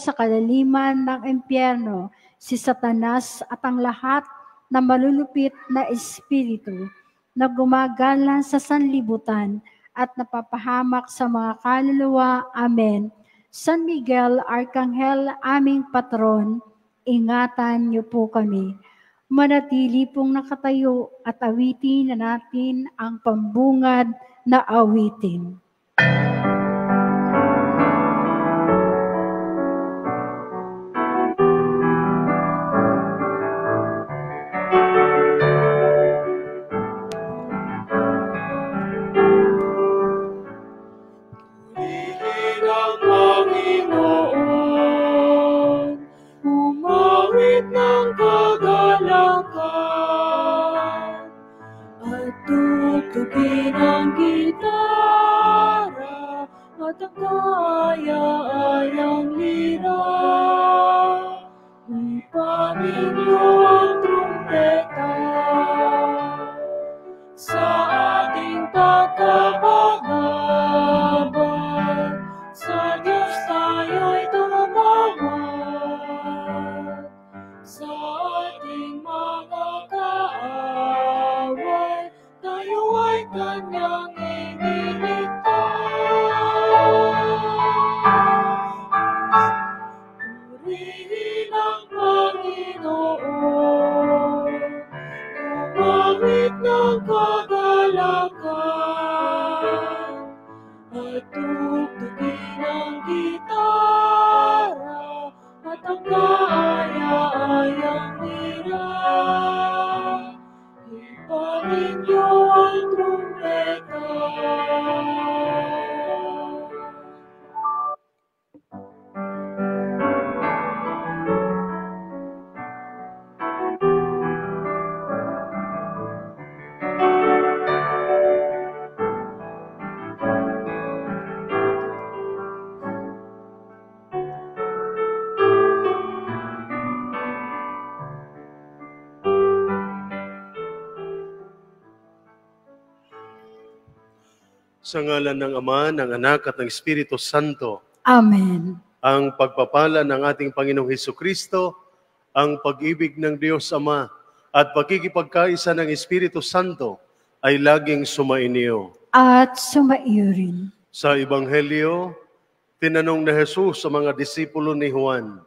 sa kalaliman ng impyerno si Satanas at ang lahat na malulupit na espiritu na gumagala sa sanlibutan at napapahamak sa mga kaluluwa. Amen. San Miguel, Arkanghel, aming patron, ingatan niyo po kami. Manatili pong nakatayo at awitin na natin ang pambungad na awitin. Tugtugin ang gitara at ang kaya-ayang lira. Ipanin niyo ang trumpeta sa ating pagkapaglaban. Sa Diyos tayo'y tumawag, sa ating mga kaaway tayo ay kanyang iniligtas. Purihin ang Panginoon, umawit ng kagalakan, at tugtugin ang gitara at ang kaaya-ayang lira. Ipanin niyo ang trumpeta. Sa ngalan ng Ama, ng Anak, at ng Espiritu Santo. Amen. Ang pagpapala ng ating Panginoong Hesukristo, ang pag-ibig ng Diyos Ama, at pagkikipagkaisa ng Espiritu Santo ay laging sumainyo. At sumaiyo rin. Sa Ebanghelyo, tinanong na Jesus sa mga disipulo ni Juan,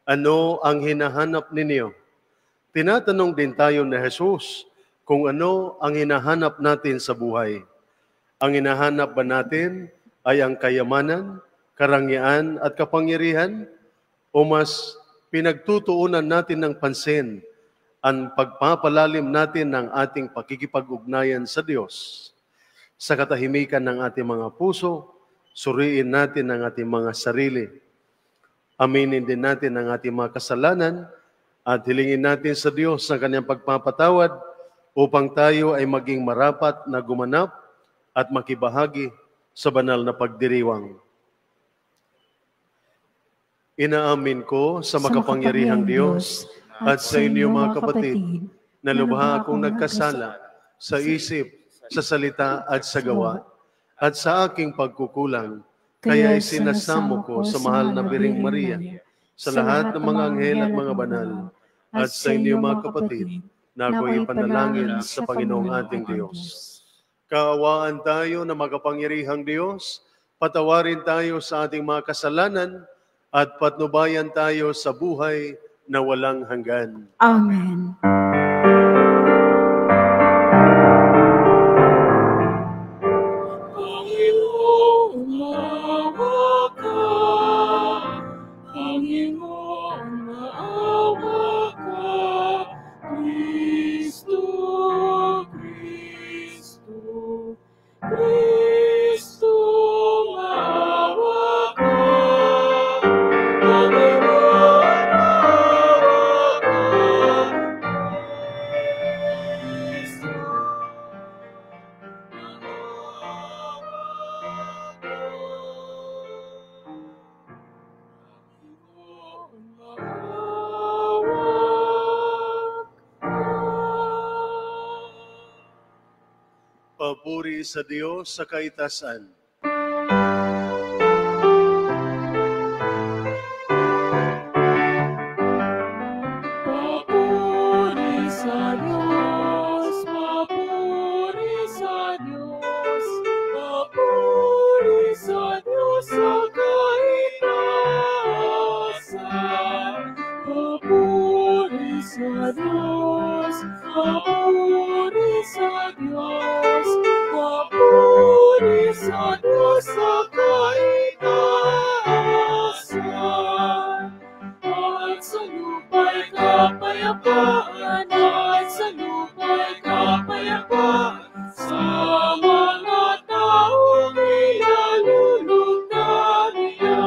ano ang hinahanap ninyo? Tinatanong din tayo ni Jesus kung ano ang hinahanap natin sa buhay. Ang hinahanap ba natin ay ang kayamanan, karangyaan at kapangyarihan? O mas pinagtutuunan natin ng pansin ang pagpapalalim natin ng ating pakikipag-ugnayan sa Diyos? Sa katahimikan ng ating mga puso, suriin natin ang ating mga sarili. Aminin din natin ang ating mga kasalanan at hilingin natin sa Diyos ang kanyang pagpapatawad upang tayo ay maging marapat na gumanap at makibahagi sa banal na pagdiriwang. Inaamin ko sa makapangyarihang Diyos at sa inyo mga kapatid na lubha akong nagkasala sa isip, sa salita at sa gawa at sa aking pagkukulang. Kaya isinasamo ko sa mahal na Biring Maria, sa lahat ng mga anghel at mga banal, at sa inyo mga kapatid na ako'y ipanalangin sa Panginoong ating Diyos. Kaawaan tayo na makapangyarihang Diyos, patawarin tayo sa ating mga kasalanan at patnubayan tayo sa buhay na walang hanggan. Amen. Panginoon, maawa ka. Panginoon, maawa ka. Kristo, Kristo, maawa ka. Panginoon, maawa ka. Kristo, Papuri sa Diyos sa kaitasan. kapayapaan at sa lupa'y kapayapaan sa mga taong pinalulugdan niya.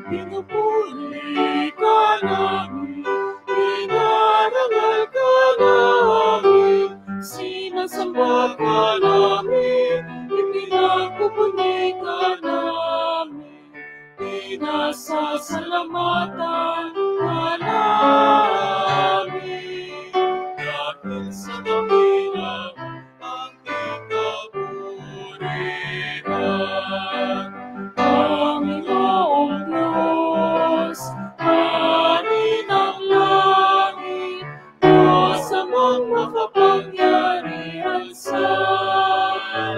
Pinupuli ka namin, pinarangal ka namin, sinasamba ka namin, ipinagpupuni ka namin, pinasasalamatan ka namin. Dahil sa dakilang ang ikapurihan, Panginoong Diyos, Hari ng langit, Diyos amang makapangyarihan sa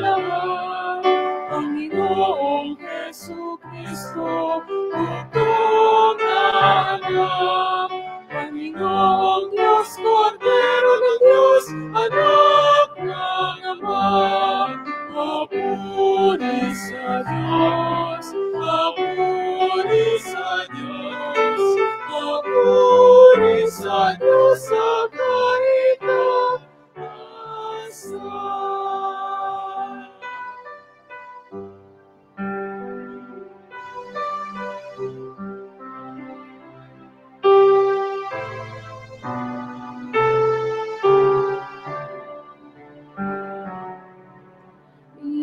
lahat. Panginoong Jesucristo, bugtong na anak, Panginoong Diyos, Kordero ng Diyos, anak ng Ama, papuri sa Diyos, papuri sa Diyos, papuri sa Diyos sa kaitaasan.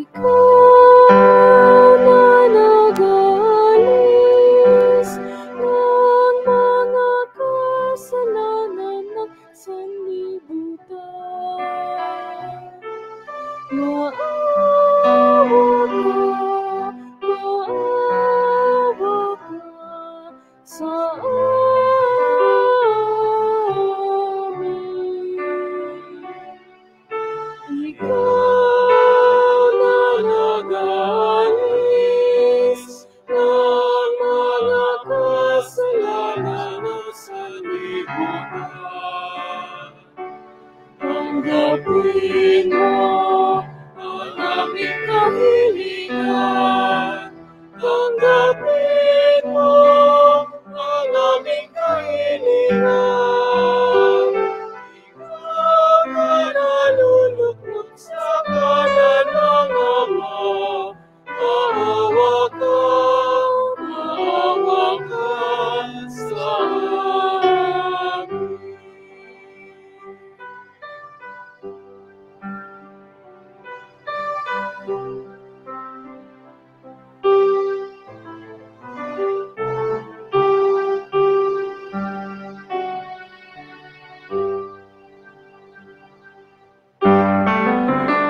Ikaw na nagalis ng mga kasalanan ng sanlibutan. Maawa ka sa amin. Ikaw na nagalis ng mga kasalanan ng sanlibutan. Tanggapin mo ang aming kahilingan. Tanggapin mo ang aming kahilingan. Ikaw na naluluklok sa kanan ng Ama. Maawa ka sa amin.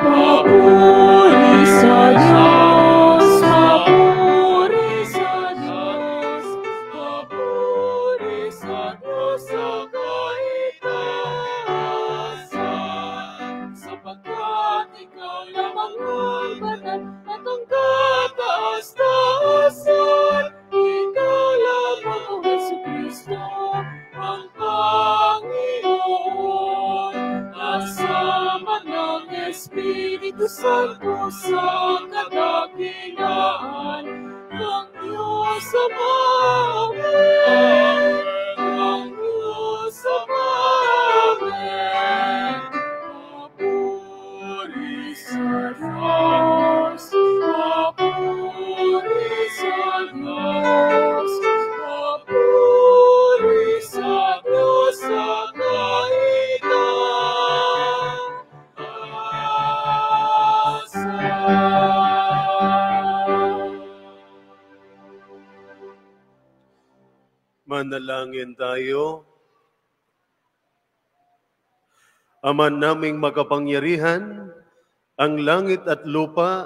Papuri sa Diyos, papuri sa Diyos, papuri sa Diyos sa kaitaasan. Sapagkat ikaw lamang ang banal at ang kataas-taasan. Ikaw lamang, O Jesucristo, ang Panginoon. Kasama ng Espiritu Santo sa kadakilaan ng Diyos Ama. Amen. Ng Diyos Ama. Amen. Papuri sa Diyos, papuri sa Diyos, papuri sa Diyos sa Manalangin tayo. Ama naming makapangyarihan, ang langit at lupa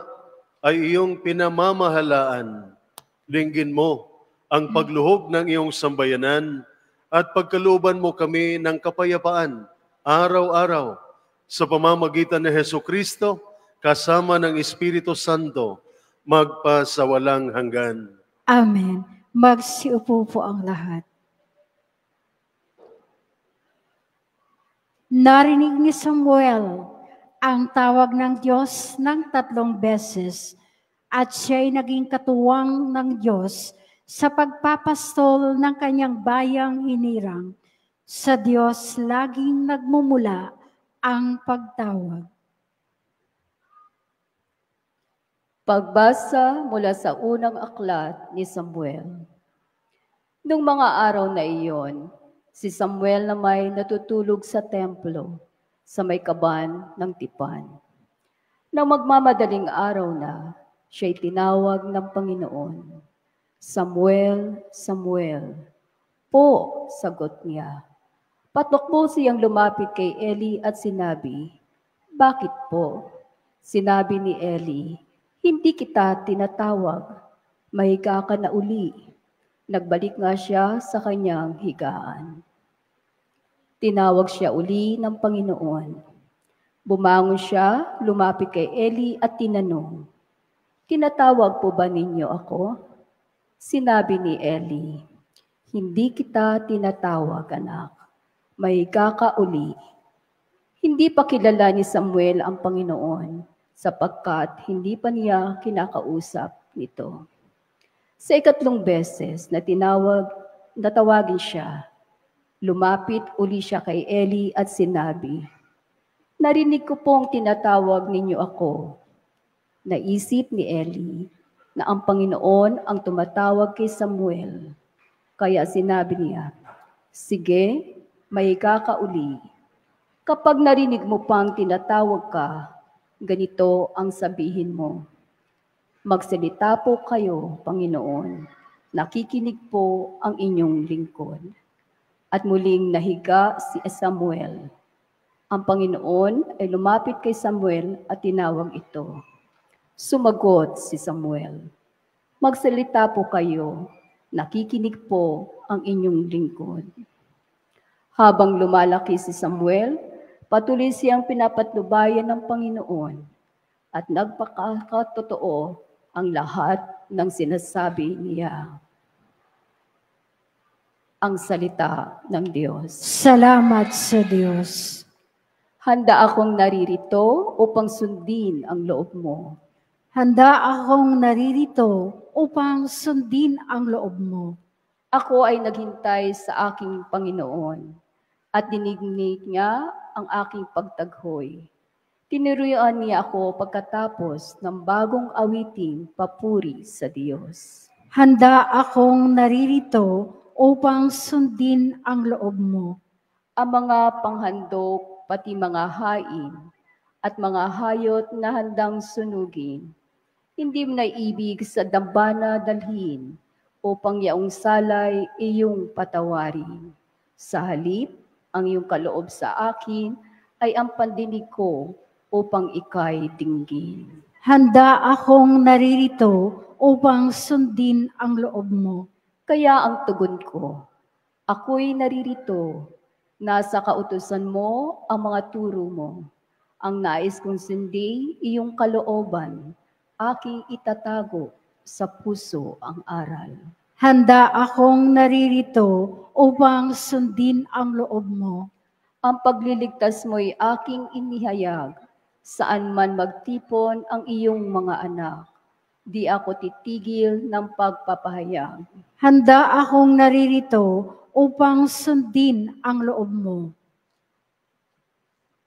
ay iyong pinamamahalaan. Linggin mo ang pagluhog ng iyong sambayanan at pagkalooban mo kami ng kapayapaan araw-araw sa pamamagitan ni Jesucristo kasama ng Espiritu Santo magpasawalang hanggan. Amen. Magsiupo po ang lahat. Narinig ni Samuel ang tawag ng Diyos ng 3 beses at siya'y naging katuwang ng Diyos sa pagpapastol ng kanyang bayang hinirang. Sa Diyos laging nagmumula ang pagtawag. Pagbasa mula sa unang aklat ni Samuel. Nung mga araw na iyon, si Samuel na may natutulog sa templo sa may kaban ng tipan. Nang magmamadaling araw na, siya'y tinawag ng Panginoon. Samuel, Samuel. Po, sagot niya. Patukbo siyang lumapit kay Eli at sinabi, Bakit po? Sinabi ni Eli, Hindi kita tinatawag. Mahiga ka na uli. Nagbalik nga siya sa kanyang higaan. Tinawag siya uli ng Panginoon. Bumangon siya, lumapit kay Eli at tinanong, Tinatawag po ba ninyo ako? Sinabi ni Eli, Hindi kita tinatawag, anak. Mahiga ka uli. Hindi pa kilala ni Samuel ang Panginoon sapagkat hindi pa niya kinakausap nito. Sa ikatlong beses na natawagin siya, lumapit uli siya kay Eli at sinabi, Narinig ko pong tinatawag ninyo ako. Naisip ni Eli na ang Panginoon ang tumatawag kay Samuel. Kaya sinabi niya, Sige, mahiga ka uli. Kapag narinig mo pang tinatawag ka, ganito ang sabihin mo. Magsalita po kayo, Panginoon. Nakikinig po ang inyong lingkod. At muling nahiga si Samuel. Ang Panginoon ay lumapit kay Samuel at tinawag ito. Sumagot si Samuel, Magsalita po kayo, nakikinig po ang inyong lingkod. Habang lumalaki si Samuel, patuloy siyang pinapatnubayan ng Panginoon at nagpakatotoo ang lahat ng sinasabi niya. Ang salita ng Diyos. Salamat sa Diyos. Handa akong naririto upang sundin ang loob mo. Handa akong naririto upang sundin ang loob mo. Ako ay naghintay sa aking Panginoon at dinignig niya ang aking pagtaghoy. Tinuruan niya ako pagkatapos ng bagong awiting papuri sa Diyos. Handa akong naririto upang sundin ang loob mo. Ang mga panghandok, pati mga hain, at mga hayot na handang sunugin, hindi mo naibig sa dambana dalhin, upang yaong salay iyong patawarin. Sa halip, ang iyong kaloob sa akin ay ang pandinig ko upang ika'y dinggin. Handa akong naririto upang sundin ang loob mo. Kaya ang tugon ko, ako'y naririto, nasa kautusan mo ang mga turo mo. Ang nais kong sundin, iyong kalooban, aking itatago sa puso ang aral. Handa akong naririto upang sundin ang loob mo. Ang pagliligtas mo'y aking inihayag, saan man magtipon ang iyong mga anak. Di ako titigil ng pagpapahayag. Handa akong naririto upang sundin ang loob mo.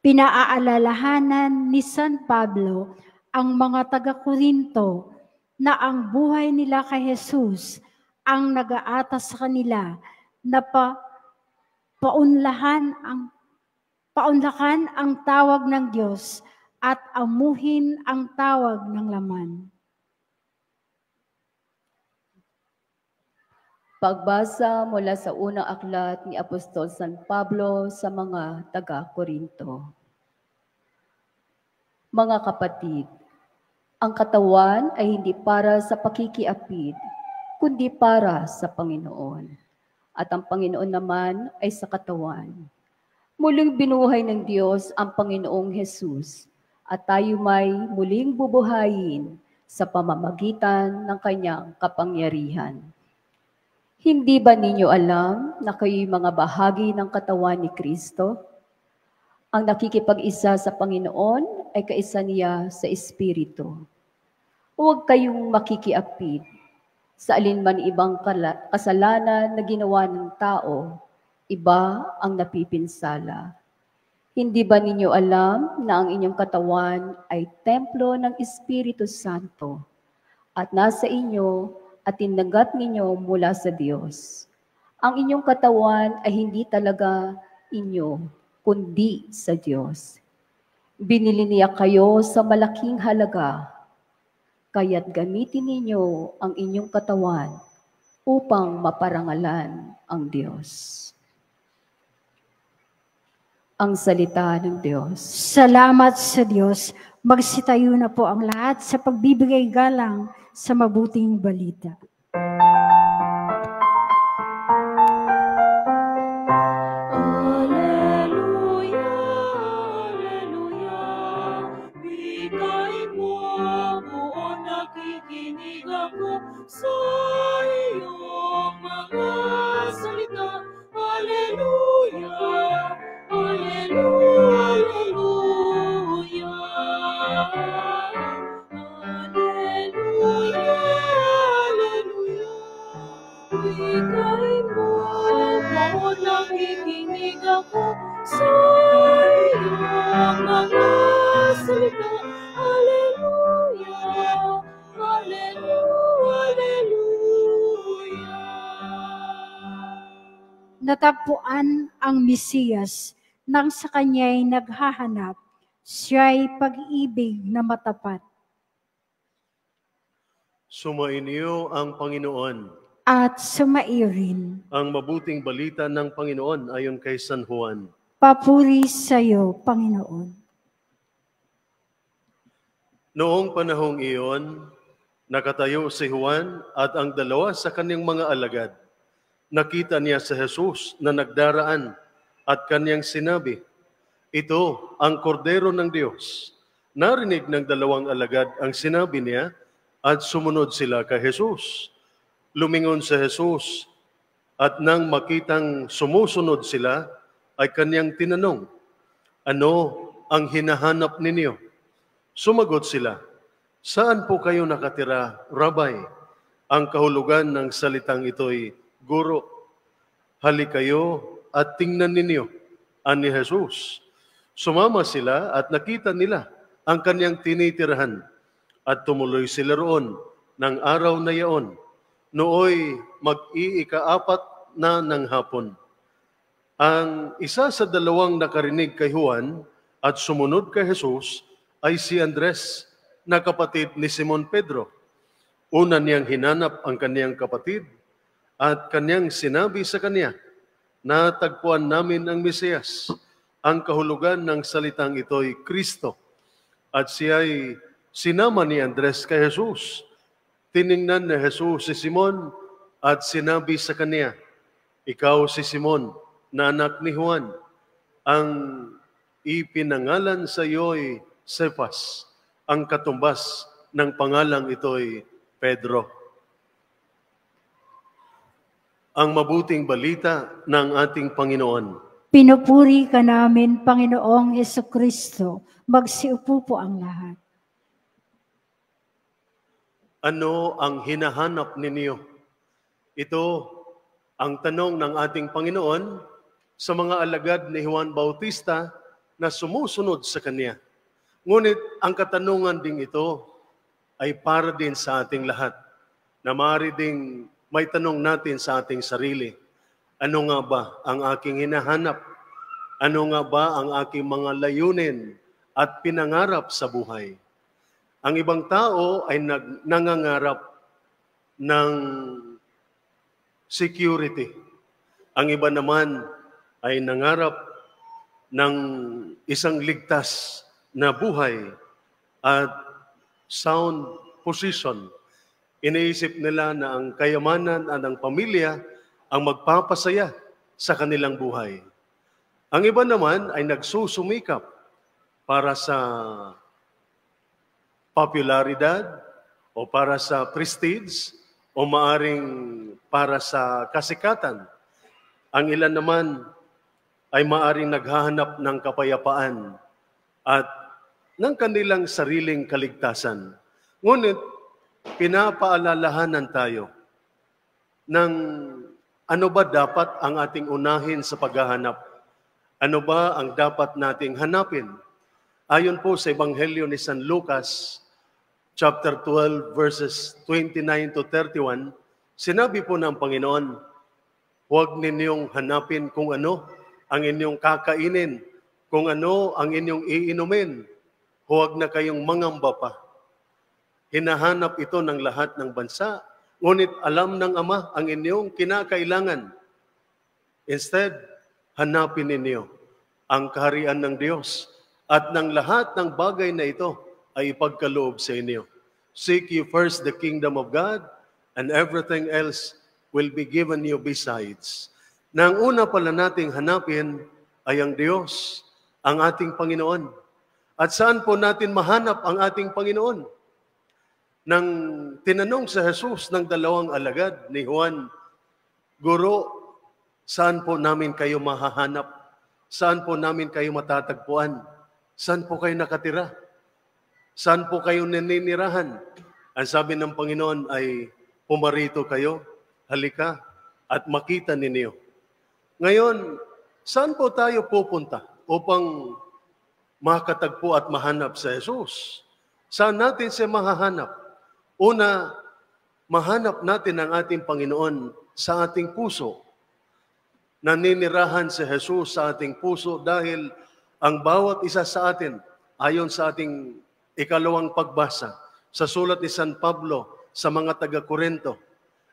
Pinaaalalahanan ni San Pablo ang mga taga-Korinto na ang buhay nila kay Jesus ang nag-aatas sa kanila na paunlakan ang tawag ng Diyos at amuhin ang tawag ng laman. Pagbasa mula sa unang aklat ni Apostol San Pablo sa mga taga-Korinto. Mga kapatid, ang katawan ay hindi para sa pakikiapid, kundi para sa Panginoon. At ang Panginoon naman ay sa katawan. Muling binuhay ng Diyos ang Panginoong Jesus at tayo may muling bubuhayin sa pamamagitan ng kanyang kapangyarihan. Hindi ba ninyo alam na kayo'y mga bahagi ng katawan ni Kristo? Ang nakikipag-isa sa Panginoon ay kaisa niya sa Espiritu. Huwag kayong makikiapid sa alinman ibang kasalanan na ginawa ng tao Iba ang napipinsala. Hindi ba ninyo alam na ang inyong katawan ay templo ng Espiritu Santo at nasa inyo at tinagat ninyo mula sa Diyos? Ang inyong katawan ay hindi talaga inyo, kundi sa Diyos. Binili niya kayo sa malaking halaga, kaya't gamitin ninyo ang inyong katawan upang maparangalan ang Diyos. Ang salita ng Diyos. Salamat sa Diyos. Magsitayo na po ang lahat sa pagbibigay galang sa mabuting balita. Sa iyong mga salita, Hallelujah, Hallelujah, Hallelujah, Hallelujah. Ika'y mo, bawat nakikinig ako sa iyong mga salita, Hallelujah, Natagpuan ang Mesiyas nang sa kanya'y naghahanap, siya'y pag-ibig na matapat. Sumainyo ang Panginoon. At sumairin. Ang mabuting balita ng Panginoon ayon kay San Juan. Papuri sa iyo, Panginoon. Noong panahong iyon, nakatayo si Juan at ang dalawa sa kanyang mga alagad. Nakita niya si Jesus na nagdaraan at kanyang sinabi, "Ito ang kordero ng Diyos." Narinig ng dalawang alagad ang sinabi niya at sumunod sila kay Jesus. Lumingon si Jesus at nang makitang sumusunod sila, ay kanyang tinanong, "Ano ang hinahanap ninyo?" Sumagot sila, "Saan po kayo nakatira, Rabay?" Ang kahulugan ng salitang ito'y, "Guro." "Halik kayo at tingnan ninyo," ani Jesus. Sumama sila at nakita nila ang kanyang tinitirahan at tumuloy sila roon ng araw na yaon. Nooy mag-iika-apat na ng hapon. Ang isa sa dalawang nakarinig kay Juan at sumunod kay Jesus ay si Andres, na kapatid ni Simon Pedro. Una niyang hinanap ang kaniyang kapatid at kaniyang sinabi sa kaniya, "Natagpuan namin ang Mesiyas." Ang kahulugan ng salitang ito'y Kristo. At siya'y sinama ni Andres kay Jesus. Tiningnan ni Jesus si Simon at sinabi sa kaniya, "Ikaw si Simon, na anak ni Juan. Ang ipinangalan sa iyo'y Cephas, ang katumbas ng pangalang ito'y Pedro." Ang mabuting balita ng ating Panginoon. Pinupuri ka namin, Panginoong Jesucristo. Magsiupo po ang lahat. Ano ang hinahanap ninyo? Ito ang tanong ng ating Panginoon sa mga alagad ni Juan Bautista na sumusunod sa Kanya. Ngunit ang katanungan ding ito ay para din sa ating lahat, na maaari ding may tanong natin sa ating sarili. Ano nga ba ang aking hinahanap? Ano nga ba ang aking mga layunin at pinangarap sa buhay? Ang ibang tao ay nangangarap ng security. Ang iba naman ay nangarap ng isang ligtas na buhay at sound position. Iniisip nila na ang kayamanan at ang pamilya ang magpapasaya sa kanilang buhay. Ang iba naman ay nagsusumikap para sa popularidad o para sa prestige o maaring para sa kasikatan. Ang ilan naman ay maaring naghahanap ng kapayapaan at ng kanilang sariling kaligtasan. Ngunit pinapaalalahanan tayo ng Ano ba dapat ang ating unahin sa paghahanap? Ano ba ang dapat nating hanapin? Ayon po sa Ebanghelyo ni San Lucas, chapter 12, verses 29 to 31, sinabi po ng Panginoon, huwag ninyong hanapin kung ano ang inyong kakainin, kung ano ang inyong iinumin. Huwag na kayong mangamba pa. Hinahanap ito ng lahat ng bansa, ngunit alam ng Ama ang inyong kinakailangan. Instead, hanapin ninyo ang kaharian ng Diyos at ng lahat ng bagay na ito ay ipagkaloob sa inyo. Seek ye first the kingdom of God, and everything else will be given you besides. Na ang una pala nating hanapin ay ang Diyos, ang ating Panginoon. At saan po natin mahanap ang ating Panginoon? Nang tinanong sa Jesus ng dalawang alagad ni Juan, Guro, saan po namin kayo mahahanap? Saan po namin kayo matatagpuan? Saan po kayo nakatira? Saan po kayo naninirahan? Ang sabi ng Panginoon ay, pumarito kayo, halika, at makita ninyo. Ngayon, saan po tayo pupunta upang makatagpo at mahanap sa Jesus? Saan natin siya mahahanap? Una, mahanap natin ang ating Panginoon sa ating puso. Naninirahan si Jesus sa ating puso dahil ang bawat isa sa atin, ayon sa ating ikalawang pagbasa, sa sulat ni San Pablo sa mga taga-Korinto,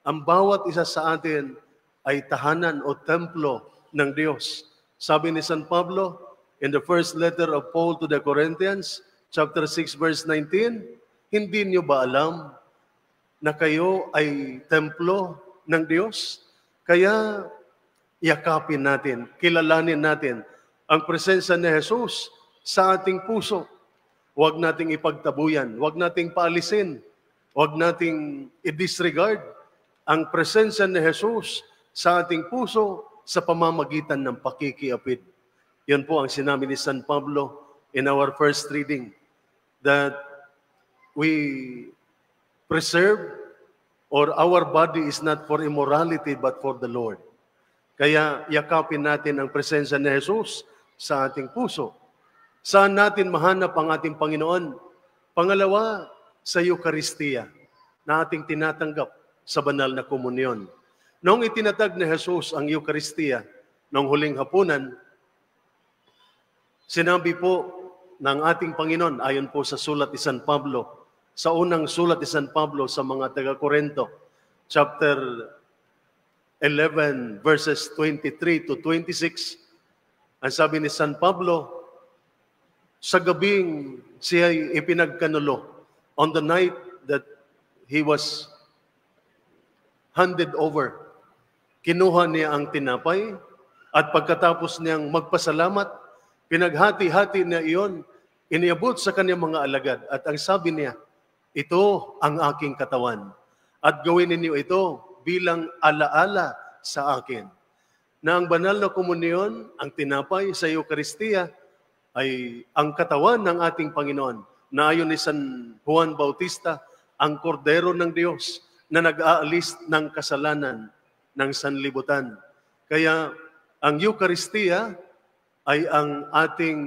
ang bawat isa sa atin ay tahanan o templo ng Diyos. Sabi ni San Pablo, in the first letter of Paul to the Corinthians, chapter 6, verse 19, hindi niyo ba alam na kayo ay templo ng Diyos? Kaya yakapin natin, kilalanin natin ang presensya ni Jesus sa ating puso. Huwag nating ipagtabuyan, huwag nating paalisin, huwag nating i-disregard ang presensya ni Jesus sa ating puso sa pamamagitan ng pakikiapid. Yan po ang sinabi ni San Pablo in our first reading, that we preserve, or our body is not for immorality but for the Lord. Kaya yakapin natin ang presensya ni Jesus sa ating puso. Saan natin mahanap ang ating Panginoon? Pangalawa, sa Eucharistia na ating tinatanggap sa banal na komunyon. Noong itinatag ni Jesus ang Eucharistia noong huling hapunan, sinabi po ng ating Panginoon, ayon po sa sulat ni San Pablo, sa unang sulat ni San Pablo sa mga taga-Korinto, chapter 11, verses 23 to 26, ang sabi ni San Pablo, sa gabing siya'y ipinagkanulo, on the night that he was handed over, kinuha niya ang tinapay, at pagkatapos niyang magpasalamat, pinaghati-hati niya iyon, iniabot sa kanyang mga alagad, at ang sabi niya, ito ang aking katawan, at gawin ninyo ito bilang alaala sa akin. Na ang banal na komunyon, ang tinapay sa Eucharistia, ay ang katawan ng ating Panginoon, na ayon ni San Juan Bautista, ang kordero ng Diyos na nag-aalis ng kasalanan ng sanlibutan. Kaya ang Eucharistia ay ang ating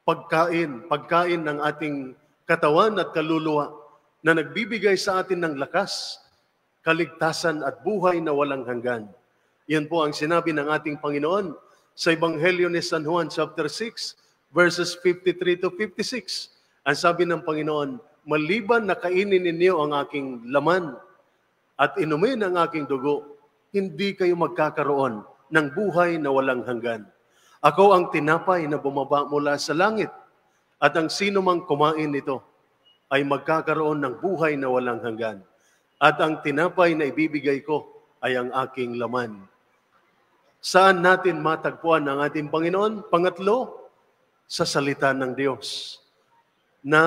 pagkain ng ating katawan at kaluluwa, na nagbibigay sa atin ng lakas, kaligtasan at buhay na walang hanggan. Yan po ang sinabi ng ating Panginoon sa Ebanghelyo ni San Juan chapter 6, verses 53 to 56. Ang sabi ng Panginoon, maliban na kainin ninyo ang aking laman at inumin ang aking dugo, hindi kayo magkakaroon ng buhay na walang hanggan. Ako ang tinapay na bumaba mula sa langit, at ang sino mang kumain nito ay magkakaroon ng buhay na walang hanggan. At ang tinapay na ibibigay ko ay ang aking laman. Saan natin matagpuan ang ating Panginoon? Pangatlo, sa salita ng Diyos na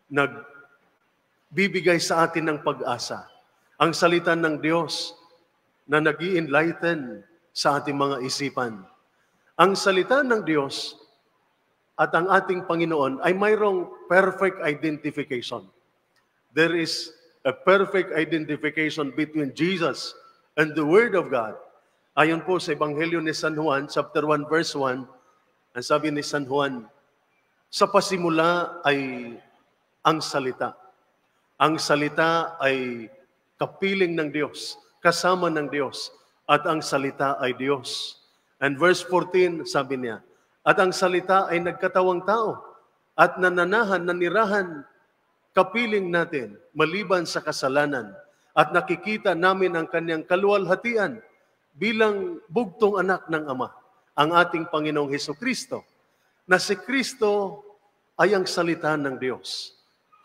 nagbibigay sa atin ng pag-asa. Ang salita ng Diyos na nag-i-enlighten sa ating mga isipan. Ang salita ng Diyos at ang ating Panginoon ay mayroong perfect identification. There is a perfect identification between Jesus and the Word of God. Ayon po sa Ebanghelyo ni San Juan, chapter 1, verse 1, ang sabi ni San Juan, sa pasimula ay ang salita. Ang salita ay kapiling ng Diyos, kasama ng Diyos, at ang salita ay Diyos. And verse 14, sabi niya, at ang salita ay nagkatawang tao at nanirahan kapiling natin maliban sa kasalanan at nakikita namin ang kanyang kaluwalhatian bilang bugtong anak ng Ama, ang ating Panginoong Hesukristo, na si Kristo ay ang salita ng Diyos,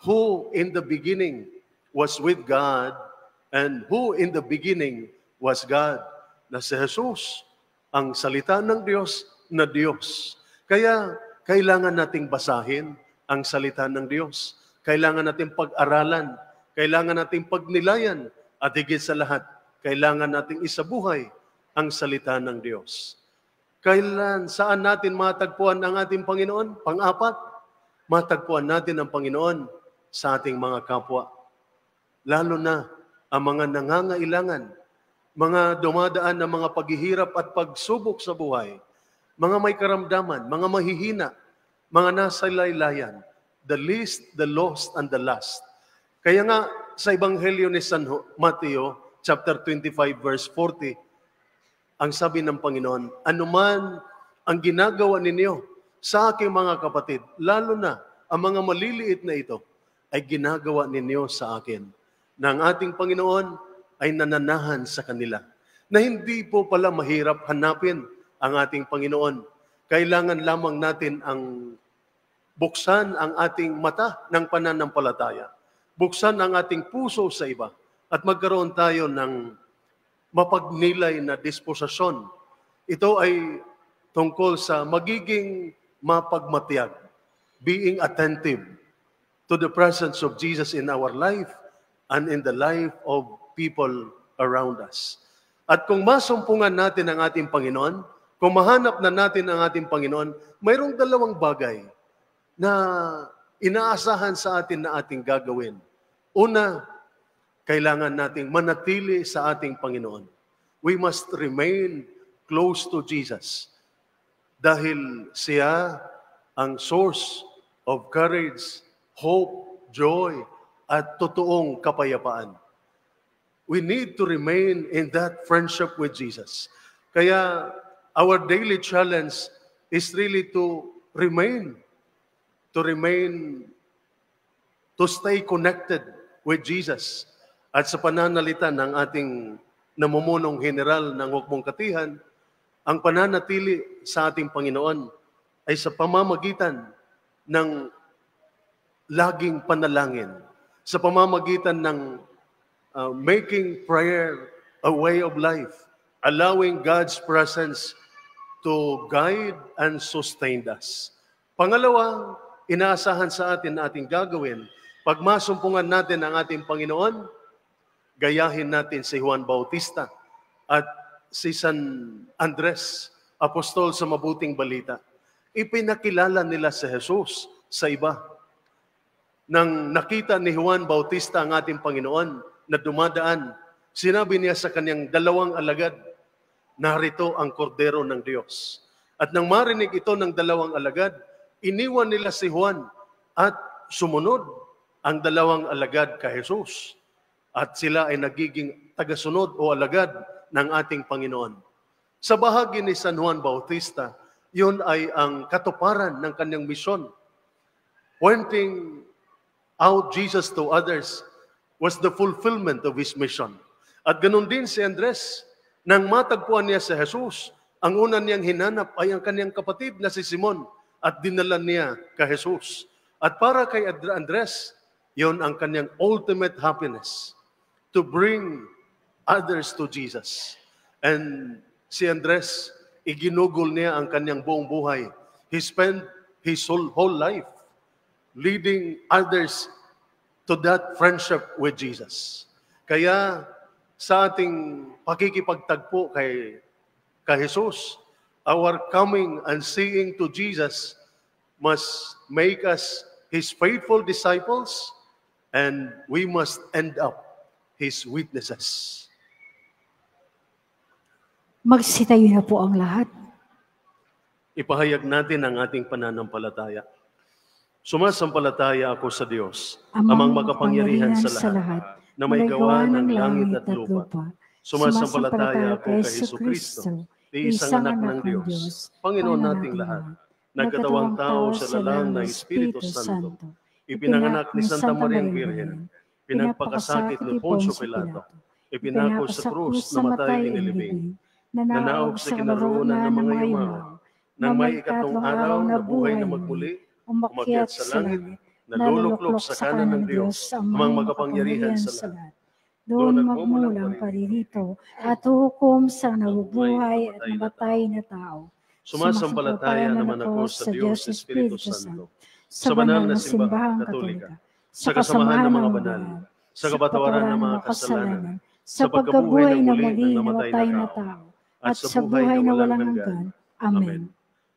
who in the beginning was with God and who in the beginning was God, na si Jesus, ang salita ng Diyos na Diyos. Kaya kailangan nating basahin ang salita ng Diyos. Kailangan nating pag-aralan. Kailangan nating pagnilayan. At higit sa lahat, kailangan nating isabuhay ang salita ng Diyos. Saan natin matagpuan ang ating Panginoon? Pang-apat, matagpuan natin ang Panginoon sa ating mga kapwa. Lalo na ang mga nangangailangan, mga dumadaan ng mga paghihirap at pagsubok sa buhay, mga may karamdaman, mga mahihina, mga nasa laylayan, the least, the lost, and the last. Kaya nga, sa Ebanghelyo ni San Mateo, chapter 25, verse 40, ang sabi ng Panginoon, anuman ang ginagawa ninyo sa aking mga kapatid, lalo na ang mga maliliit na ito, ay ginagawa ninyo sa akin, na ang ating Panginoon ay nananahan sa kanila. Na hindi po pala mahirap hanapin ang ating Panginoon. Kailangan lamang natin ang buksan ang ating mata ng pananampalataya. Buksan ang ating puso sa iba at magkaroon tayo ng mapagnilay na disposisyon. Ito ay tungkol sa magiging mapagmatiyag, being attentive to the presence of Jesus in our life and in the life of people around us. At kung masumpungan natin ang ating Panginoon, kung mahanap na natin ang ating Panginoon, mayroong dalawang bagay na inaasahan sa atin na ating gagawin. Una, kailangan nating manatili sa ating Panginoon. We must remain close to Jesus dahil siya ang source of courage, hope, joy, at totoong kapayapaan. We need to remain in that friendship with Jesus. Kaya our daily challenge is really to stay connected with Jesus. At sa pananalita ng ating namumunong general ng Hukbong Katihan, ang pananatili sa ating Panginoon ay sa pamamagitan ng laging panalangin, sa pamamagitan ng making prayer a way of life, allowing God's presence to guide and sustain us. Pangalawa, inaasahan sa atin na ating gagawin, pag masumpungan natin ang ating Panginoon, gayahin natin si Juan Bautista at si San Andres, apostol sa mabuting balita. Ipinakilala nila si Jesus sa iba. Nang nakita ni Juan Bautista ang ating Panginoon na dumadaan, sinabi niya sa kanyang dalawang alagad, narito ang kordero ng Diyos. At nang marinig ito ng dalawang alagad, iniwan nila si Juan at sumunod ang dalawang alagad kay Jesus. At sila ay nagiging tagasunod o alagad ng ating Panginoon. Sa bahagi ni San Juan Bautista, yun ay ang katuparan ng kanyang misyon. Pointing out Jesus to others was the fulfillment of his mission. At ganun din si Andres, nang matagpuan niya si Jesus, ang una niyang hinanap ay ang kanyang kapatid na si Simon at dinala niya kay Jesus. At para kay Andres, yon ang kanyang ultimate happiness, to bring others to Jesus. And si Andres, iginugol niya ang kanyang buong buhay. He spent his whole life leading others to that friendship with Jesus. Kaya sa ating pakikipagtagpo kay Jesus, our coming and seeing to Jesus must make us His faithful disciples, and we must end up His witnesses. Magsitayo na po ang lahat. Ipahayag natin ang ating pananampalataya. Sumasampalataya ako sa Diyos, Amang makapangyarihan sa lahat, na may gawa ng langit at lupa. Sumasampalataya ako kay Jesucristo, iisang anak ng Diyos, Panginoon nating lahat, nagkatawang tao sa lalang ng Espiritu Santo, ipinanganak ni Santa Mariang Birhen, pinagpakasakit ni Poncio Pilato, ipinako sa krus, namatay inilibing, nanaog sa kinaroonan ng mga yumaw, nang may ikatlong araw na buhay na magmuli, umakyat sa langit, naluluklok sa kanan ng Diyos, amang makapangyarihan sa lahat. Doon magmulang paririto at hukom sa nabubuhay at namatay na tao. Sumasampalataya naman ako sa Diyos Espiritu Santo, sa banal na simbahang katolika, sa kasamahan ng mga banal, sa kapatawaran ng mga kasalanan, sa pagkabuhay na muli ng namatay na tao, at sa buhay na walang hanggan. Amen.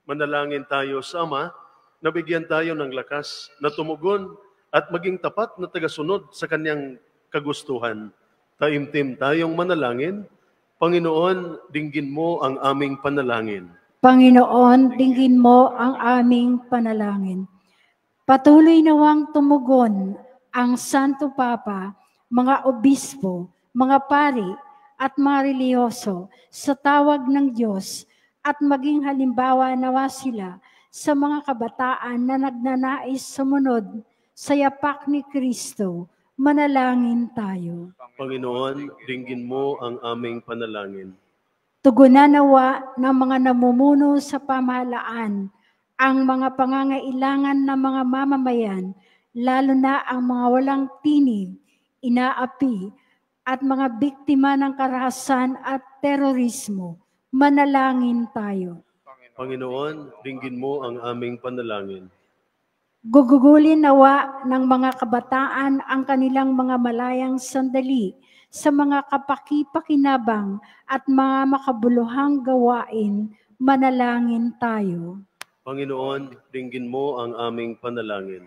Manalangin tayo sa Ama, nabigyan tayo ng lakas na tumugon at maging tapat na tagasunod sa Kanyang kagustuhan. Taimtim tayong manalangin. Panginoon, dinggin mo ang aming panalangin. Panginoon, dinggin mo ang aming panalangin. Patuloy nawang tumugon ang Santo Papa, mga obispo, mga pari, at mga reliyoso sa tawag ng Diyos at maging halimbawa nawa sila sa mga kabataan na nagnanais sumunod sa yapak ni Kristo. Manalangin tayo. Panginoon, dinggin mo ang aming panalangin. Tugunan nawa ng mga namumuno sa pamahalaan ang mga pangangailangan ng mga mamamayan, lalo na ang mga walang tinig, inaapi, at mga biktima ng karahasan at terorismo. Manalangin tayo. Panginoon, dinggin mo ang aming panalangin. Gugugulin nawa ng mga kabataan ang kanilang mga malayang sandali sa mga kapaki-pakinabang at mga makabuluhang gawain. Manalangin tayo. Panginoon, dinggin mo ang aming panalangin.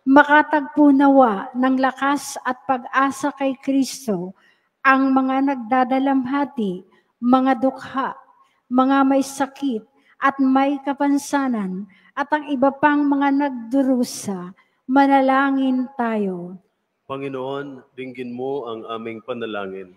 Makatagpo nawa ng lakas at pag-asa kay Kristo ang mga nagdadalamhati, mga dukha, mga may sakit at may kapansanan, at ang iba pang mga nagdurusa. Manalangin tayo. Panginoon, dinggin mo ang aming panalangin.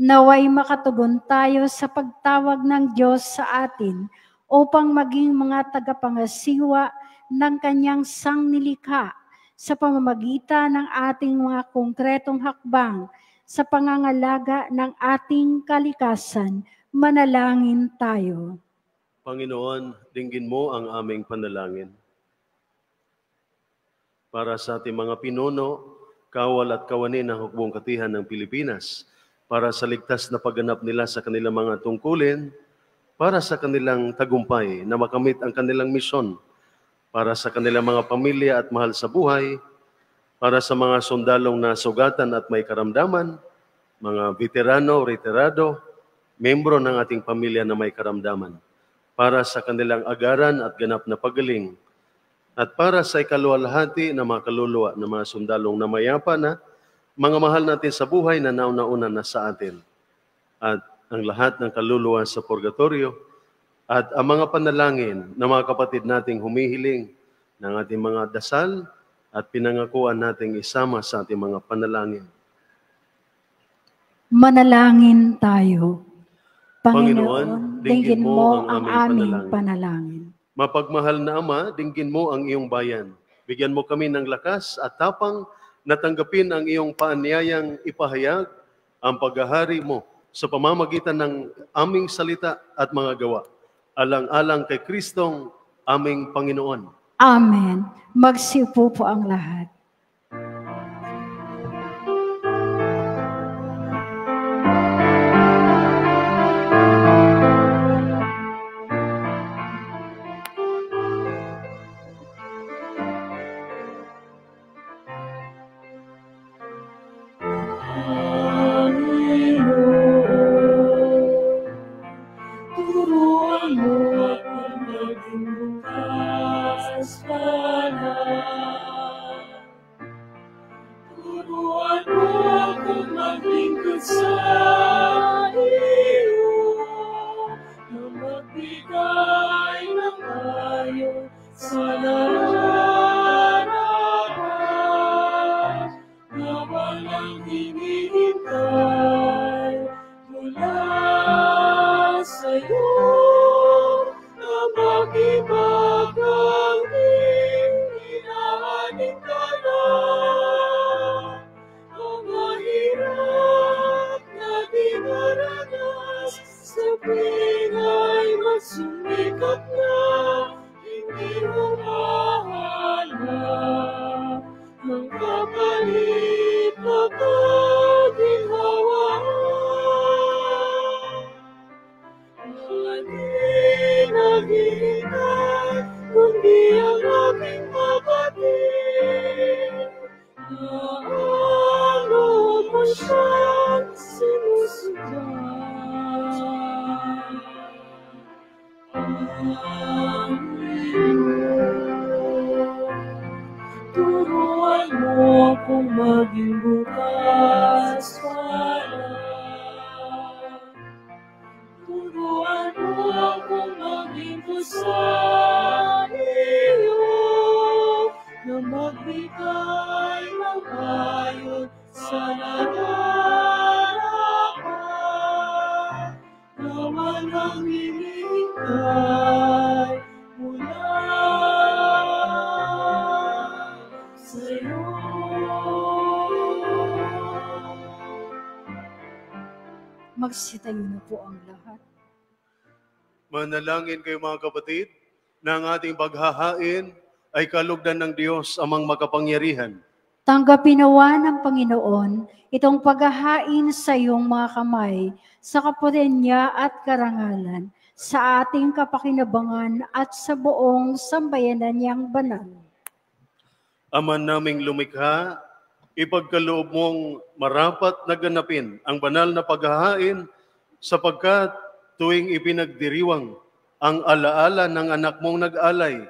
Naway makatugon tayo sa pagtawag ng Diyos sa atin upang maging mga tagapangasiwa ng Kanyang sangnilikha sa pamamagitan ng ating mga konkretong hakbang sa pangangalaga ng ating kalikasan. Manalangin tayo. Panginoon, dinggin mo ang aming panalangin. Para sa ating mga pinuno, kawal at kawani ng hukbong katihan ng Pilipinas, para sa ligtas na pagganap nila sa kanilang mga tungkulin, para sa kanilang tagumpay na makamit ang kanilang misyon, para sa kanilang mga pamilya at mahal sa buhay, para sa mga sundalong na sugatan at may karamdaman, mga veterano, retirado, membro ng ating pamilya na may karamdaman, para sa kanilang agaran at ganap na pagaling, at para sa ikaluwalhati na mga kaluluwa ng mga sundalong na mayapa na, mga mahal natin sa buhay na nauna-una na sa atin, at ang lahat ng kaluluwa sa purgatorio, at ang mga panalangin ng mga kapatid nating humihiling ng ating mga dasal at pinangakuan nating isama sa ating mga panalangin. Manalangin tayo. Panginoon, dinggin mo ang aming panalangin. Mapagmahal na Ama, dinggin mo ang iyong bayan. Bigyan mo kami ng lakas at tapang na tanggapin ang iyong paanyayang ipahayag ang paghahari mo sa pamamagitan ng aming salita at mga gawa. Alang-alang kay Kristong aming Panginoon. Amen. Magsiupo po ang lahat. sa'yo na makipagkangking inaanin ka na. Mga hirap na dinaranas sa pinay magsumikap na, hindi mo mahanap ang kapalit na kaginhawaan. Mga di naghihintay, kundi ang aking kapatid, na ano mo siyang sinusundan. Turuan mo akong maging bukas pala. Turuan mo akong maging busa iyo, na magbigay ng payo sa nararapat, na walang hinihintay mula sa'yo. Magsitayo na po ang lahat. Manalangin kayo mga kapatid, na ang ating paghahain ay kalugdan ng Diyos amang makapangyarihan. Tanggapin nawa ng Panginoon itong paghahain sa iyong mga kamay, sa kapurihan niya at karangalan, sa ating kapakinabangan at sa buong sambayanan niyang banal. Ama naming lumikha, ipagkaloob mong marapat na ganapin ang banal na paghahain, sapagkat tuwing ipinagdiriwang ang alaala ng anak mong nag-alay,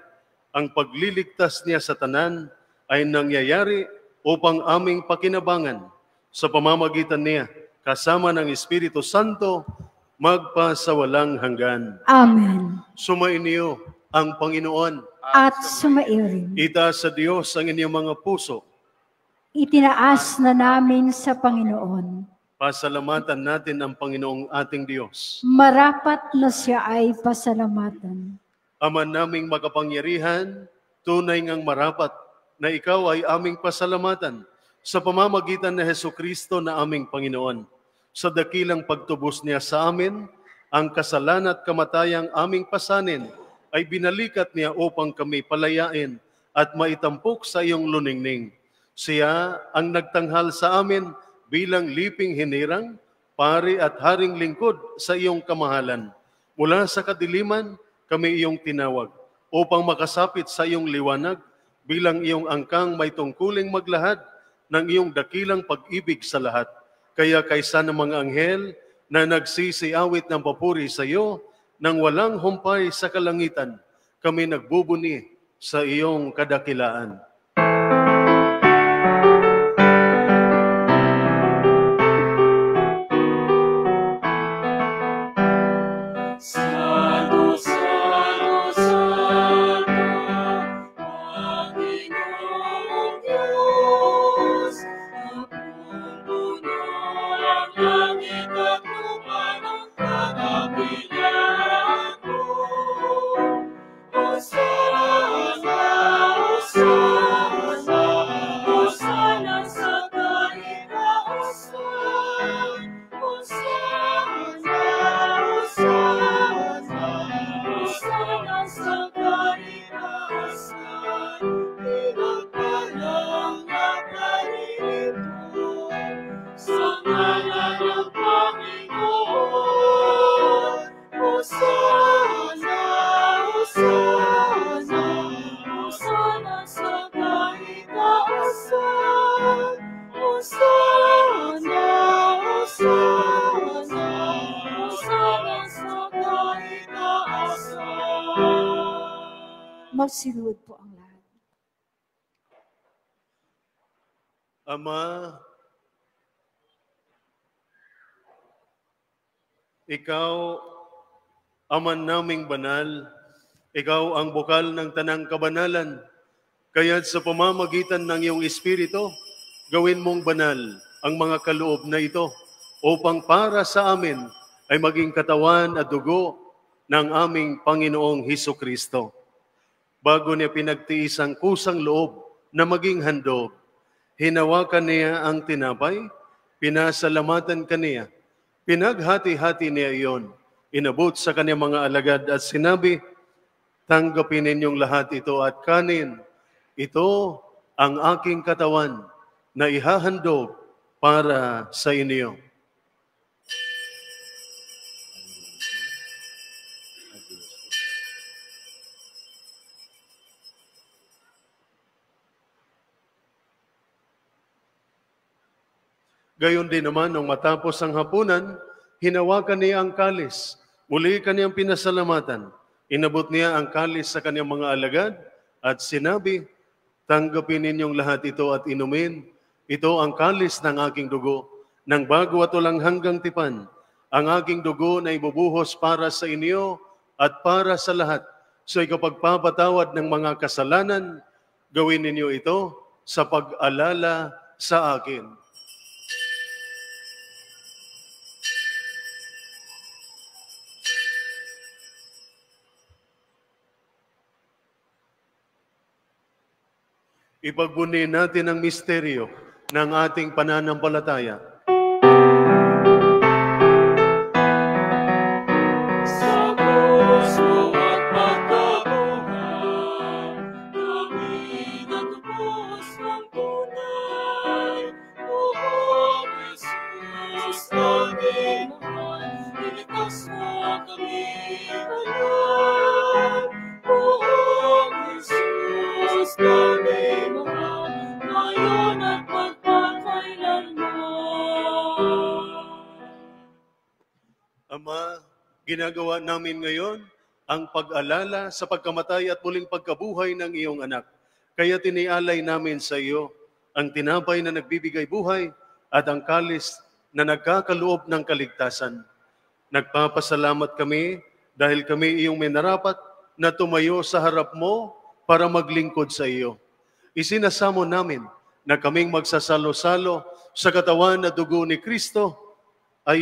ang pagliligtas niya sa tanan ay nangyayari upang aming pakinabangan sa pamamagitan niya kasama ng Espiritu Santo magpasawalang hanggan. Amen. Sumainyo ang Panginoon. At sumaiyo rin. Itaas sa Diyos ang inyong mga puso. Itinaas na namin sa Panginoon. Pasalamatan natin ang Panginoong ating Diyos. Marapat na siya ay pasalamatan. Ama naming makapangyarihan, tunay ngang marapat na ikaw ay aming pasalamatan sa pamamagitan ni Hesukristo na aming Panginoon. Sa dakilang pagtubos niya sa amin, ang kasalanan at kamatayang aming pasanin ay binalikat niya upang kami palayain at maitampok sa iyong luningning. Siya ang nagtanghal sa amin bilang liping hinirang, pari at haring lingkod sa iyong kamahalan. Mula sa kadiliman, kami iyong tinawag upang makasapit sa iyong liwanag bilang iyong angkang may tungkuling maglahad ng iyong dakilang pag-ibig sa lahat. Kaya kaysa ng mga anghel na nagsisiawit ng papuri sa iyo, nang walang humpay sa kalangitan, kami nagbubuni sa iyong kadakilaan. Santo, Santo, Santo, Panginoong Diyos, napupuno ang langit at lupa ng kadakilaan mo. Hosana, Hosana, Hosana sa kaitaasan. Hosana, Hosana, Hosana sa kaitaasan. Pinagpalang na naririto sa ngalan ng Panginoon. Hosana, Hosana, Hosana sa kaitaasan. Hosana, Hosana, Hosana sa kaitaasan. Magsiluhod po ang lahat. Ama, ikaw, Aman naming banal, ikaw ang bukal ng tanang kabanalan. Kaya't sa pamamagitan ng iyong Espiritu, gawin mong banal ang mga kaloob na ito upang para sa amin ay maging katawan at dugo ng aming Panginoong Hesus Kristo. Bago niya pinagtiis ang kusang loob na maging handog, hinawakan niya ang tinapay, pinasalamatan kaniya, pinaghati-hati niya iyon, inabot sa kanyang mga alagad at sinabi, "Tanggapin ninyong lahat ito at kanin. Ito ang aking katawan na ihahandog para sa inyo." Gayon din naman, nung matapos ang hapunan, hinawakan niya ang kalis. Muli kaniyang pinasalamatan. Inabot niya ang kalis sa kaniyang mga alagad at sinabi, "Tanggapin ninyong lahat ito at inumin. Ito ang kalis ng aking dugo, ng bago at walang hanggang tipan. Ang aking dugo na ibubuhos para sa inyo at para sa lahat. Sa ikapagpapatawad ng mga kasalanan, gawin ninyo ito sa pag-alala sa akin." Ipagbuni natin ang misteryo ng ating pananampalataya. Sa puso at pagkabuhay, kami nagbubuhos ng tunay. O Jesus, aming mahal, iligtas mo kami ngayon. O Jesus, aming mahal, ngayon at magpakailanman. Ama, ginagawa namin ngayon ang pag-alala sa pagkamatay at muling pagkabuhay ng iyong anak. Kaya tinialay namin sa iyo ang tinapay na nagbibigay buhay at ang kalis na nagkakaloob ng kaligtasan. Nagpapasalamat kami dahil kami iyong minarapat na tumayo sa harap mo para maglingkod sa iyo. Isinasamo namin na kaming magsasalo-salo sa katawan na dugo ni Kristo ay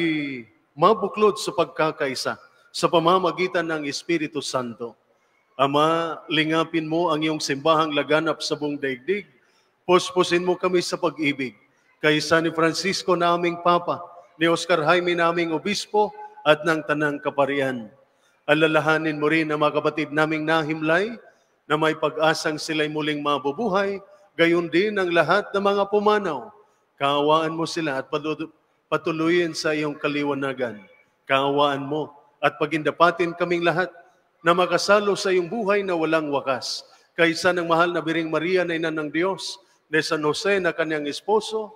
mabuklod sa pagkakaisa sa pamamagitan ng Espiritu Santo. Ama, lingapin mo ang iyong simbahang laganap sa buong daigdig. Puspusin mo kami sa pag-ibig. Kay San Francisco na aming Papa, ni Oscar Jaime na aming Obispo, at ng Tanang Kaparian. Alalahanin mo rin ang mga kapatid naming nahimlay na may pag-asang sila'y muling mabubuhay, gayon din ang lahat ng mga pumanaw. Kaawaan mo sila at patuloyin sa iyong kaliwanagan. Kaawaan mo at pagindapatin kaming lahat na makasalo sa iyong buhay na walang wakas. Kaysa ng mahal na Biring Maria na Ina ng Diyos, ni San Jose na kanyang esposo,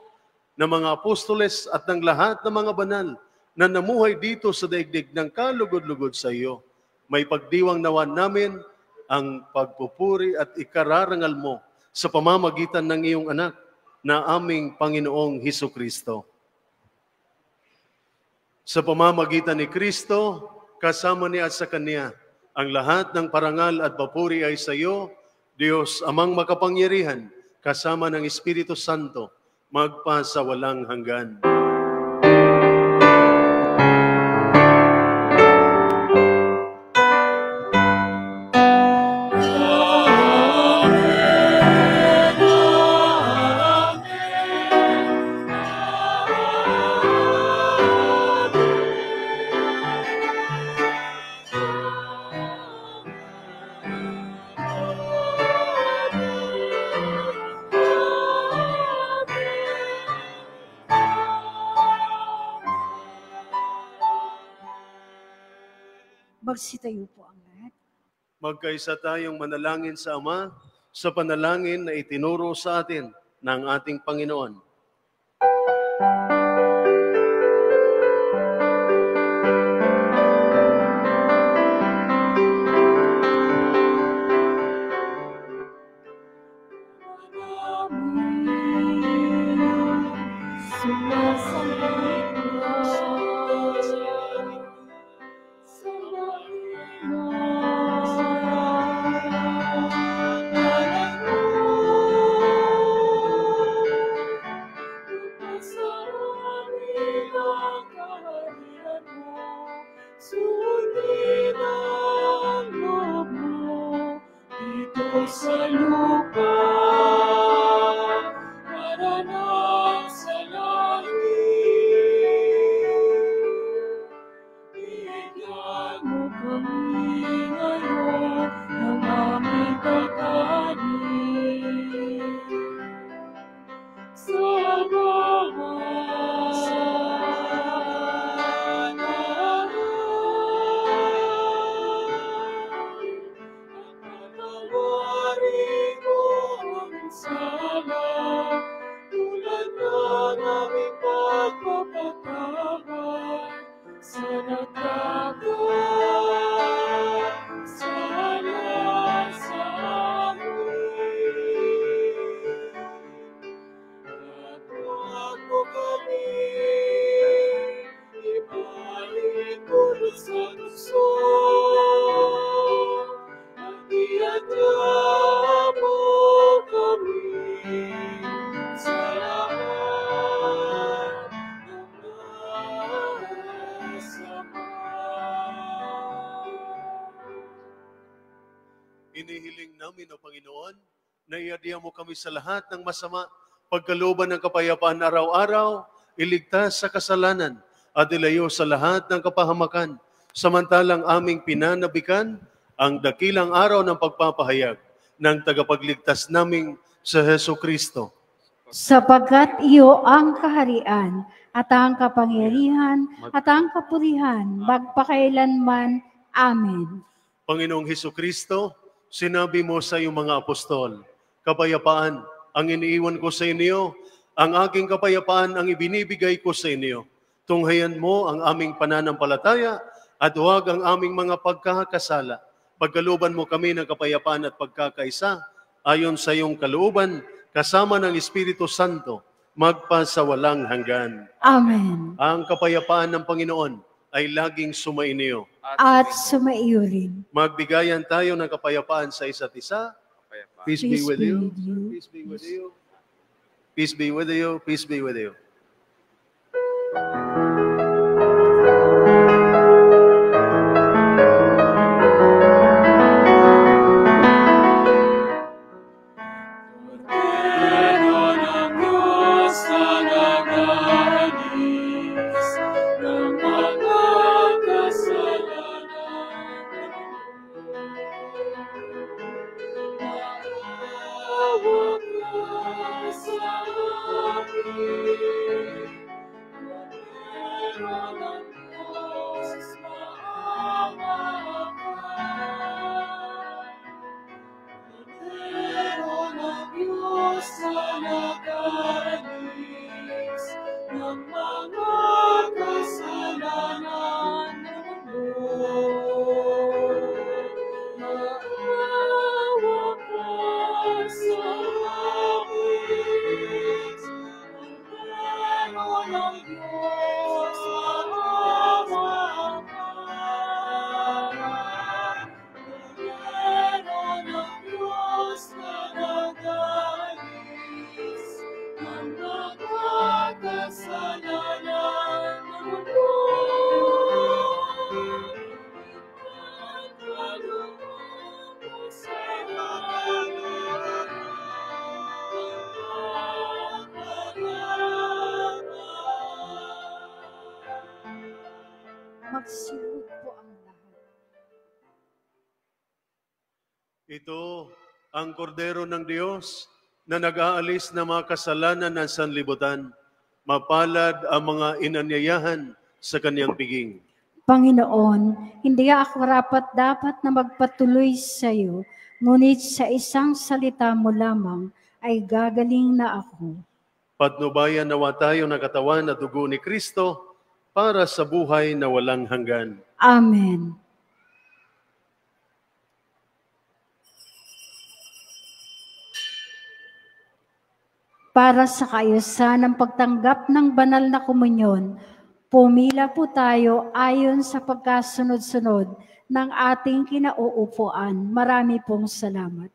ng mga apostoles at ng lahat ng mga banal na namuhay dito sa daigdig ng kalugod-lugod sa iyo. May pagdiwang nawa namin ang pagpupuri at ikararangal mo sa pamamagitan ng iyong anak na aming Panginoong Hesus Kristo. Sa pamamagitan ni Kristo, kasama niya at sa Kanya, ang lahat ng parangal at papuri ay sa iyo, Diyos amang makapangyarihan, kasama ng Espiritu Santo, magpa sa walang hanggan. Magsitayo po ang lahat. Magkaisa tayong manalangin sa Ama sa panalangin na itinuro sa atin ng ating Panginoon. sa lupa, paranan sa langit. Bigyan mo kami ngayon ng aming kakanin. Sa bawat araw, patawarin mo ang sala, tulad ng aming pagpapatawad sa nagkakasala sa amin. At huwag mo kami ibalik ulit sa tukso, at iadya mo kami sa lahat ng masama. Inihiling namin, O Panginoon, na iadya mo kami sa lahat ng masama, pagkalooban ng kapayapaan araw-araw, iligtas sa kasalanan, at ilayo sa lahat ng kapahamakan, samantalang aming pinanabikan ang dakilang araw ng pagpapahayag ng tagapagligtas naming sa Heso Kristo. Sapagkat iyo ang kaharian, at ang kapangyarihan, at ang kapurihan, magpakailanman. Amen. Panginoong Heso Kristo, sinabi mo sa iyong mga apostol, kapayapaan ang iniiwan ko sa inyo, ang aking kapayapaan ang ibinibigay ko sa inyo. Tunghayan mo ang aming pananampalataya at huwag ang aming mga pagkakasala. Pagkalooban mo kami ng kapayapaan at pagkakaisa, ayon sa iyong kalooban, kasama ng Espiritu Santo, magpasawalang hanggan. Amen. Ang kapayapaan ng Panginoon ay laging sumainyo. At sumaiyo rin. Magbigayan tayo ng kapayapaan sa isa't isa. Peace be with you. Peace be with you. Peace be with you. Peace be with you. Cordero ng Diyos na nag-aalis ng mga kasalanan, maawa ka sa amin. Cordero ng Diyos, maawa ka. Cordero ng Diyos na nag-aalis ng mga kasalanan ng mundo, maawa ka sa amin. Cordero ng Diyos, maawa ka. Cordero ng Diyos na nag-aalis ng mga kasalanan ng mundo, ipagkaloob mo sa amin ang kapayapaan. Magsilod po ang lahat. Ito ang kordero ng Diyos na nag-aalis ng mga kasalanan ng sanlibutan. Mapalad ang mga inanyayahan sa kanyang piging. Panginoon, hindi ako dapat na magpatuloy sa iyo, ngunit sa isang salita mo lamang ay gagaling na ako. Patnubayan nawa tayo ng katawan at dugo ni Kristo para sa buhay na walang hanggan. Amen. Para sa kaayusan ng pagtanggap ng banal na komunyon, pumila po tayo ayon sa pagkasunod-sunod ng ating kinauupuan. Marami pong salamat.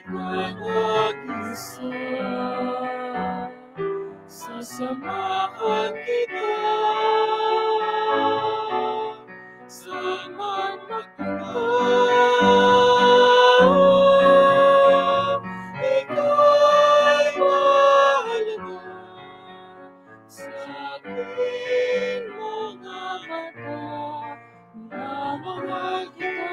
ka nag-isa. Sasamahan kita saan man magpunta. Ika'y mahalaga sa aking mga mata. Minamahal kita.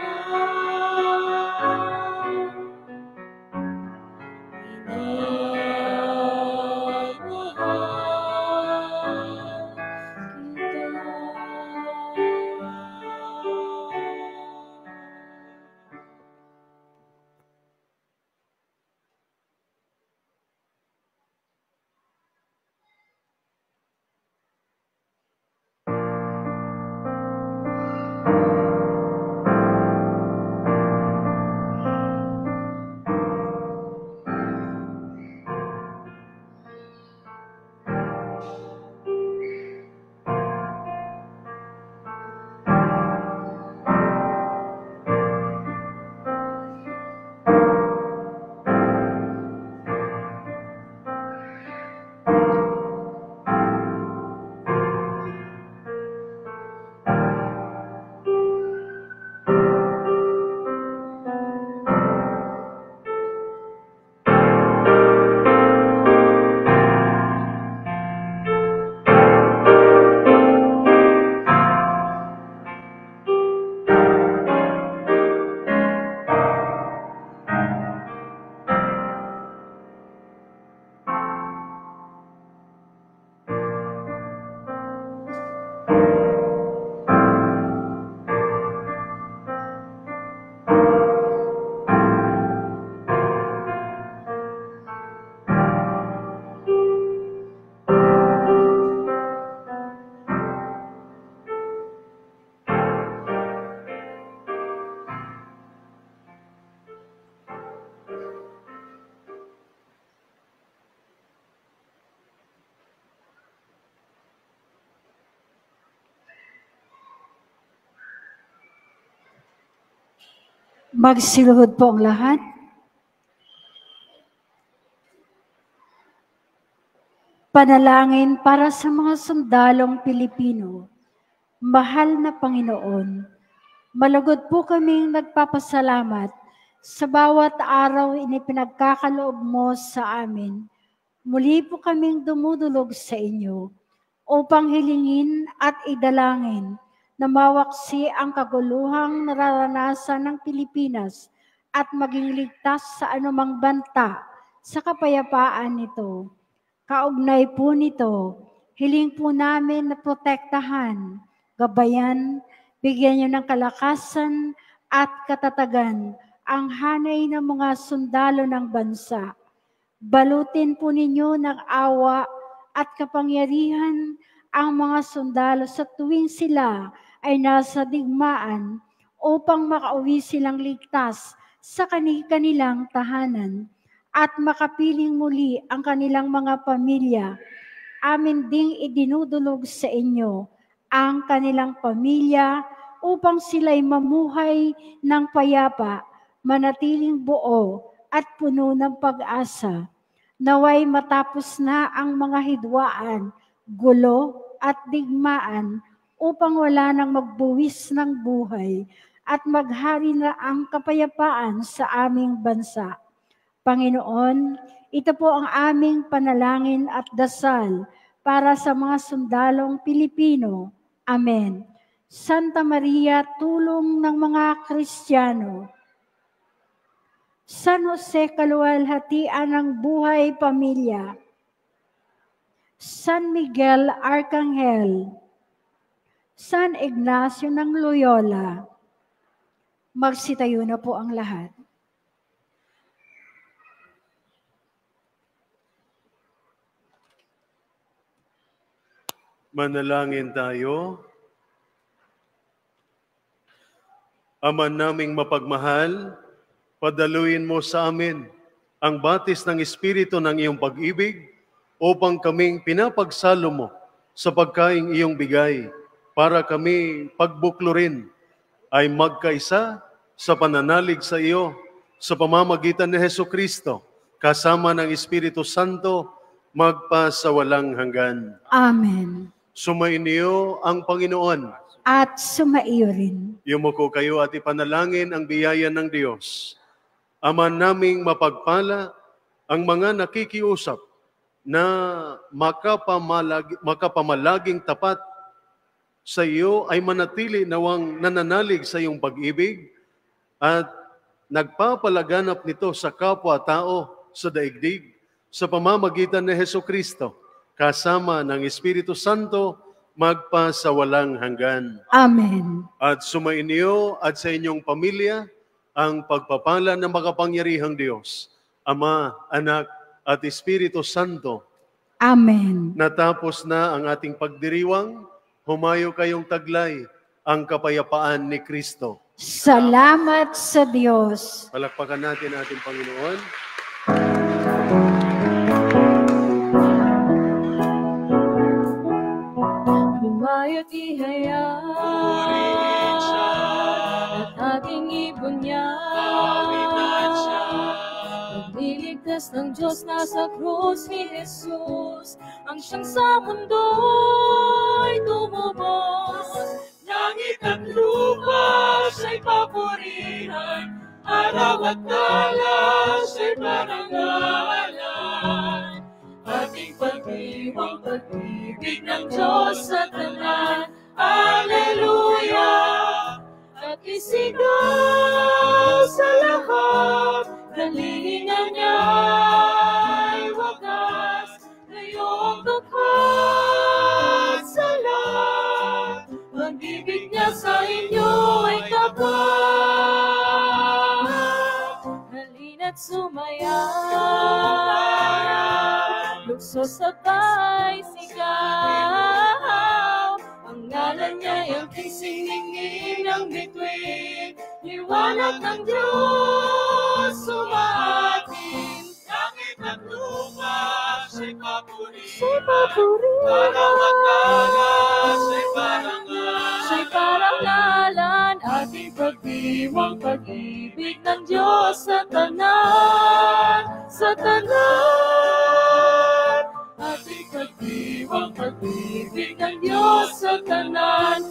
Magsiluhod po ang lahat. Panalangin para sa mga sundalong Pilipino. Mahal na Panginoon, malugod po kaming nagpapasalamat sa bawat araw inipinagkakaloob mo sa amin. Muli po kaming dumudulog sa inyo upang hilingin at idalangin na mawaksi ang kaguluhang nararanasan ng Pilipinas at maging ligtas sa anumang banta sa kapayapaan nito. Kaugnay po nito, hiling po namin na protektahan, gabayan, bigyan niyo ng kalakasan at katatagan ang hanay ng mga sundalo ng bansa. Balutin po ninyo ng awa at kapangyarihan ang mga sundalo sa tuwing sila ay nasa digmaan upang makauwi silang ligtas sa kanilang tahanan at makapiling muli ang kanilang mga pamilya. Amin ding idinudulog sa inyo ang kanilang pamilya upang sila'y mamuhay ng payapa, manatiling buo at puno ng pag-asa. Naway matapos na ang mga hidwaan, gulo at digmaan upang wala nang magbuwis ng buhay at maghari na ang kapayapaan sa aming bansa. Panginoon, ito po ang aming panalangin at dasal para sa mga sundalong Pilipino. Amen. Santa Maria, tulong ng mga Kristiyano. San Jose, kaluwalhatian ng buhay pamilya. San Miguel Arcangel. San Ignacio ng Loyola. Magsitayo na po ang lahat. Manalangin tayo. Ama naming mapagmahal, padaluin mo sa amin ang batis ng Espiritu ng iyong pag-ibig upang kaming pinapagsalo mo sa pagkaing iyong bigay para kami pagbuklurin ay magkaisa sa pananalig sa iyo sa pamamagitan ni Hesukristo, kasama ng Espiritu Santo, magpasawalang hanggan. Amen. Sumainyo ang Panginoon. At sumaiyo rin. Yumuko kayo at ipanalangin ang biyaya ng Diyos. Ama naming mapagpala, ang mga nakikiusap na makapamalaging tapat sa iyo ay manatili nawang nananalig sa iyong pag-ibig at nagpapalaganap nito sa kapwa-tao sa daigdig sa pamamagitan ni Hesukristo, kasama ng Espiritu Santo, magpasawalang hanggan. Amen. At sumainyo at sa inyong pamilya ang pagpapala ng makapangyarihang Diyos, Ama, Anak, at Espiritu Santo. Amen. Natapos na ang ating pagdiriwang, humayo kayong taglay ang kapayapaan ni Kristo. Salamat sa Diyos. Palakpakan natin ating Panginoon. Humayo't ihayag at ating ibon niya. Pagliligtas ng Diyos nasa krus ni Jesus, ang siyang sa mundo'y tumubos. Langit at lupa siya'y papurihan, araw at dalas siya'y parangalan. Ating pag-ibig, pag-ibig ng Diyos sa tanan, Alleluia! At isigaw sa lahat, kalingan niya'y wagas, ngayong dukhat sa lahat, pag-ibig niya sa inyo ay tapat. Halina't sumaya, lukso sabay sigaw, ang ngalan niya'y ang siningin ng bituin, liwanag ng Diyos sumaating. Langit at lupa siya'y Siya'y papurihan, araw at dalas siya'y parangalan. Siya'y parangalan, ating pagdiwang pag-ibig ng Diyos sa tanan, sa tanan. Ating pagdiwang pag-ibig ng Diyos sa tanan,